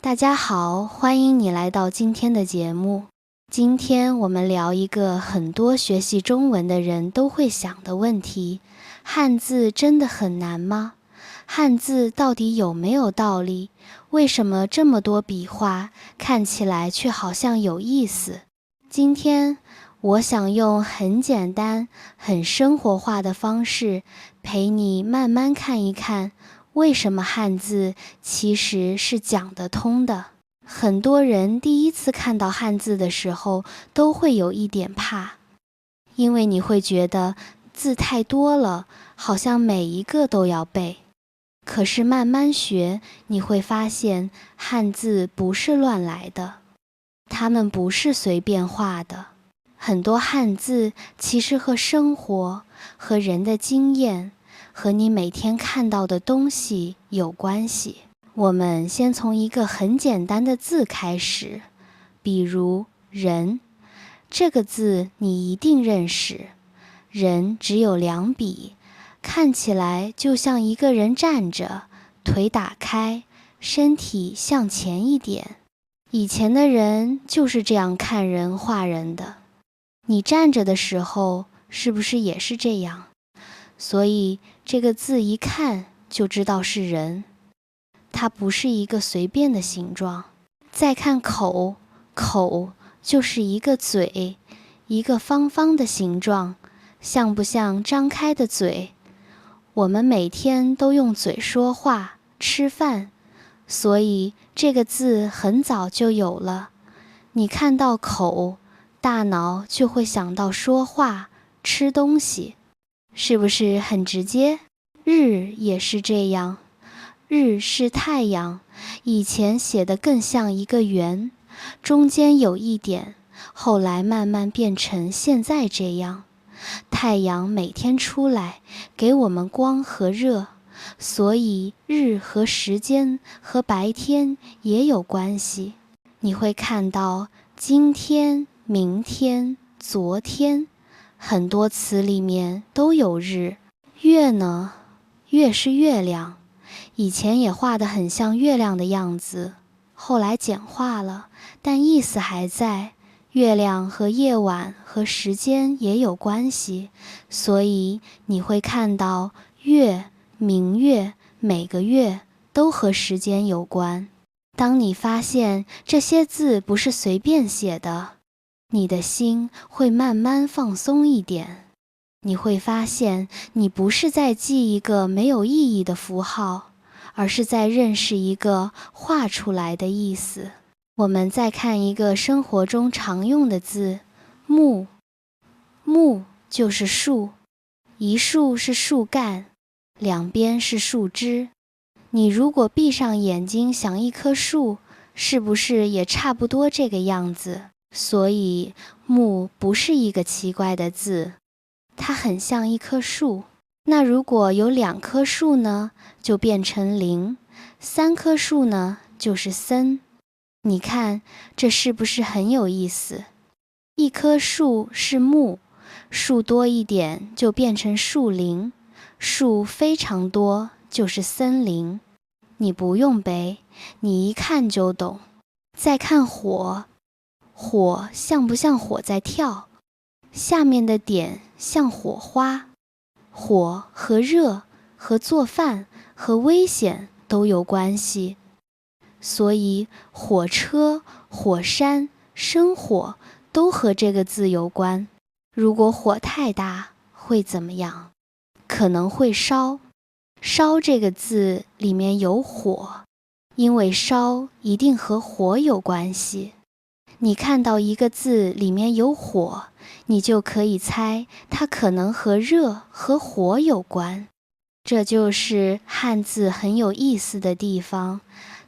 大家好，欢迎你来到今天的节目。今天我们聊一个很多学习中文的人都会想的问题：汉字真的很难吗？汉字到底有没有道理？为什么这么多笔画，看起来却好像有意思？今天我想用很简单、很生活化的方式，陪你慢慢看一看，为什么汉字其实是讲得通的。很多人第一次看到汉字的时候，都会有一点怕，因为你会觉得字太多了，好像每一个都要背。可是慢慢学，你会发现汉字不是乱来的，它们不是随便画的。很多汉字其实和生活、和人的经验、和你每天看到的东西有关系。我们先从一个很简单的字开始，比如人，这个字你一定认识。人只有2笔，看起来就像一个人站着，腿打开，身体向前一点。以前的人就是这样看人画人的。你站着的时候是不是也是这样？所以这个字一看就知道是人，它不是一个随便的形状。再看口，口就是一个嘴，一个方方的形状，像不像张开的嘴？我们每天都用嘴说话、吃饭，所以这个字很早就有了。你看到口，大脑就会想到说话、吃东西，是不是很直接？日也是这样，日是太阳，以前写得更像一个圆，中间有一点，后来慢慢变成现在这样。太阳每天出来，给我们光和热，所以日和时间和白天也有关系。你会看到今天、明天、昨天，很多词里面都有日。月呢？月是月亮，以前也画得很像月亮的样子，后来简化了，但意思还在。月亮和夜晚和时间也有关系，所以你会看到月、明月、每个月都和时间有关。当你发现这些字不是随便写的，你的心会慢慢放松一点。你会发现你不是在记一个没有意义的符号，而是在认识一个画出来的意思。我们再看一个生活中常用的字，木。木就是树，一树是树干，两边是树枝。你如果闭上眼睛想一棵树，是不是也差不多这个样子？所以木不是一个奇怪的字，它很像一棵树。那如果有2棵树呢，就变成林；3棵树呢，就是森。你看，这是不是很有意思？一棵树是木，树多一点就变成树林，树非常多就是森林。你不用背，你一看就懂。再看火，火像不像火在跳？下面的点像火花。火和热、和做饭、和危险都有关系。所以火车、火山、生火都和这个字有关。如果火太大，会怎么样？可能会烧。烧这个字里面有火，因为烧一定和火有关系。你看到一个字里面有火，你就可以猜它可能和热和火有关。这就是汉字很有意思的地方，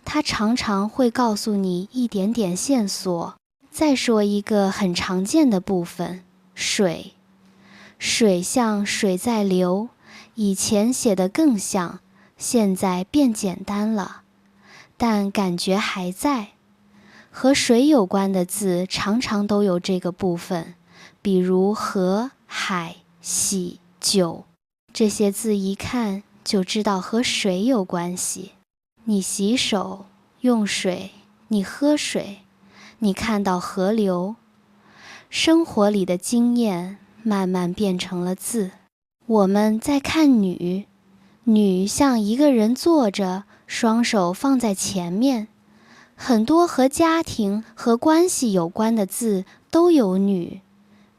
它常常会告诉你一点点线索。再说一个很常见的部分，水。水像水在流，以前写得更像，现在变简单了，但感觉还在。和水有关的字常常都有这个部分，比如河、海、洗、酒，这些字一看就知道和水有关系。你洗手、用水、你喝水，你看到河流，生活里的经验慢慢变成了字。我们在看女，女像一个人坐着，双手放在前面。很多和家庭和关系有关的字都有女，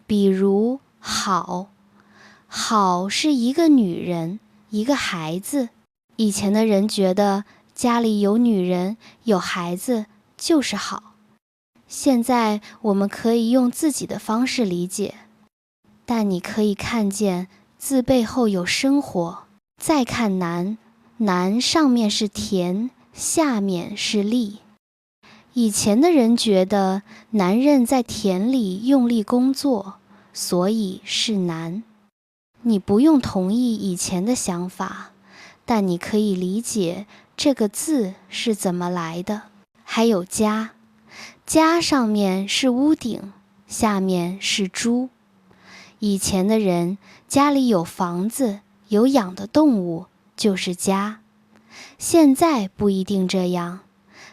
比如好，好是一个女人，一个孩子。以前的人觉得家里有女人有孩子就是好，现在我们可以用自己的方式理解，但你可以看见字背后有生活。再看男，男上面是田，下面是力。以前的人觉得男人在田里用力工作，所以是男。你不用同意以前的想法，但你可以理解这个字是怎么来的。还有家，家上面是屋顶，下面是猪。以前的人家里有房子，有养的动物，就是家。现在不一定这样，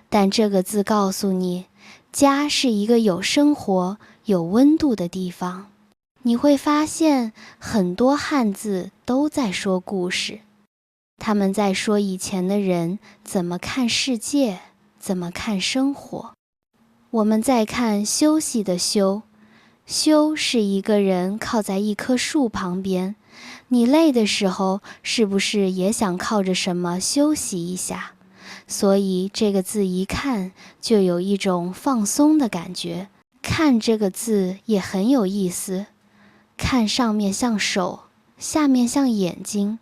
但这个字告诉你，家是一个有生活、有温度的地方。你会发现很多汉字都在说故事，他们在说以前的人怎么看世界，怎么看生活。我们再看休息的休，休是一个人靠在一棵树旁边，你累的时候是不是也想靠着什么休息一下？所以这个字一看就有一种放松的感觉。看这个字也很有意思，看上面像手，下面像眼睛。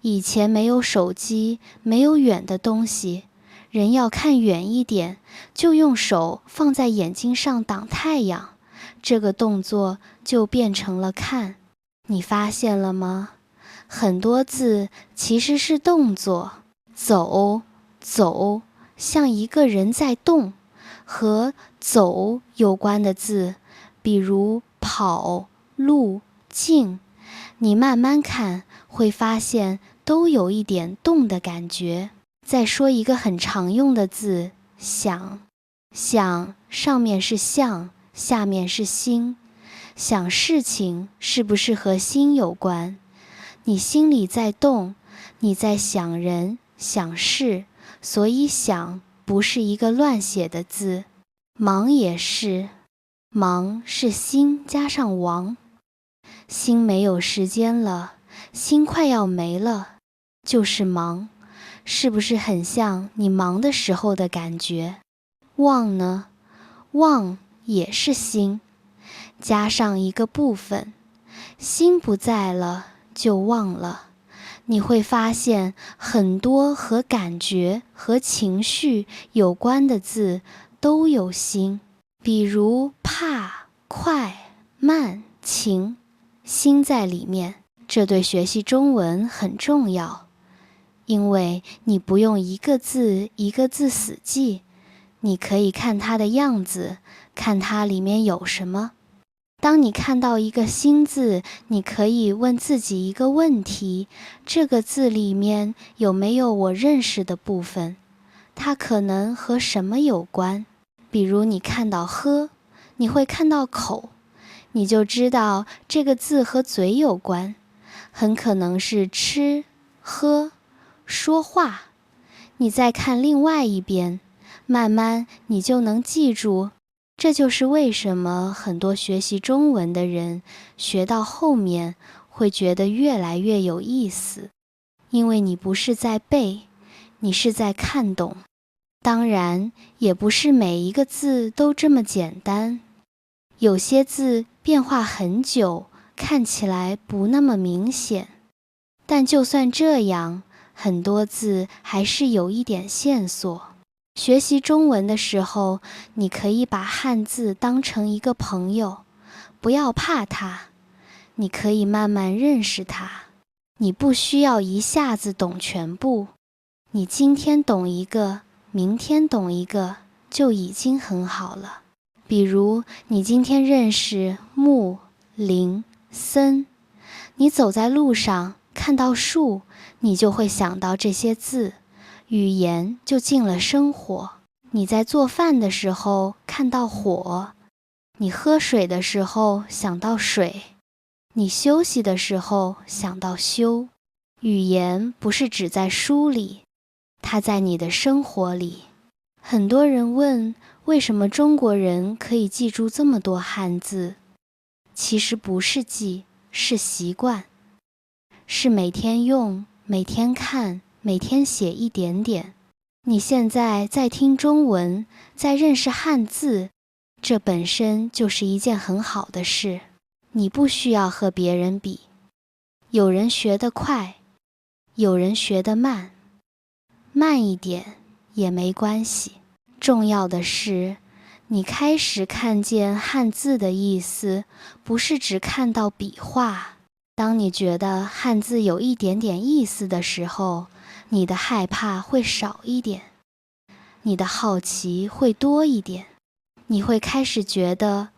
以前没有手机，没有远的东西，人要看远一点，就用手放在眼睛上挡太阳，这个动作就变成了看。你发现了吗？很多字其实是动作，走，走，像一个人在动。和走有关的字，比如跑、路、静，你慢慢看会发现都有一点动的感觉。再说一个很常用的字，想，想上面是象，下面是心。想事情是不是和心有关？你心里在动，你在想人、想事，所以想不是一个乱写的字。忙也是，忙是心加上亡，心没有时间了，心快要没了，就是忙。是不是很像你忙的时候的感觉？忘呢？忘也是心，加上一个部分，心不在了就忘了。你会发现很多和感觉和情绪有关的字都有心，比如怕、快、慢、情，心在里面。这对学习中文很重要，因为你不用一个字一个字死记，你可以看它的样子，看它里面有什么。当你看到一个新字，你可以问自己一个问题，这个字里面有没有我认识的部分？它可能和什么有关？比如你看到喝，你会看到口，你就知道这个字和嘴有关，很可能是吃、喝、说话。你再看另外一边，慢慢你就能记住。这就是为什么很多学习中文的人学到后面会觉得越来越有意思，因为你不是在背，你是在看懂。当然，也不是每一个字都这么简单，有些字变化很久，看起来不那么明显。但就算这样，很多字还是有一点线索。学习中文的时候，你可以把汉字当成一个朋友，不要怕它，你可以慢慢认识它。你不需要一下子懂全部，你今天懂一个，明天懂一个，就已经很好了。比如，你今天认识木、林、森，你走在路上看到树，你就会想到这些字。语言就进了生活。你在做饭的时候看到火，你喝水的时候想到水，你休息的时候想到休。语言不是只在书里，它在你的生活里。很多人问，为什么中国人可以记住这么多汉字？其实不是记，是习惯，是每天用，每天看，每天写一点点。你现在在听中文，在认识汉字，这本身就是一件很好的事。你不需要和别人比，有人学得快，有人学得慢，慢一点也没关系。重要的是，你开始看见汉字的意思，不是只看到笔画。当你觉得汉字有一点点意思的时候，你的害怕会少一点，你的好奇会多一点。你会开始觉得，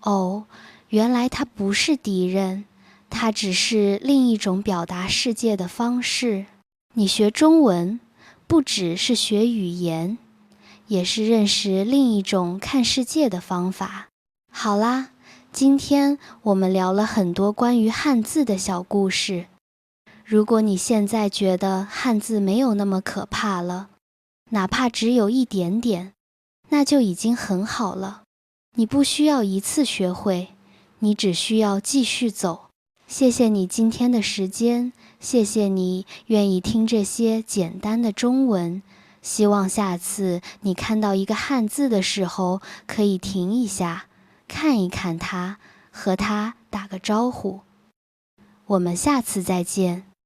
哦，原来它不是敌人，它只是另一种表达世界的方式。你学中文，不只是学语言，也是认识另一种看世界的方法。好啦，今天我们聊了很多关于汉字的小故事。如果你现在觉得汉字没有那么可怕了，哪怕只有一点点，那就已经很好了。你不需要一次学会，你只需要继续走。谢谢你今天的时间，谢谢你愿意听这些简单的中文。希望下次你看到一个汉字的时候，可以停一下，看一看它，和它打个招呼。我们下次再见。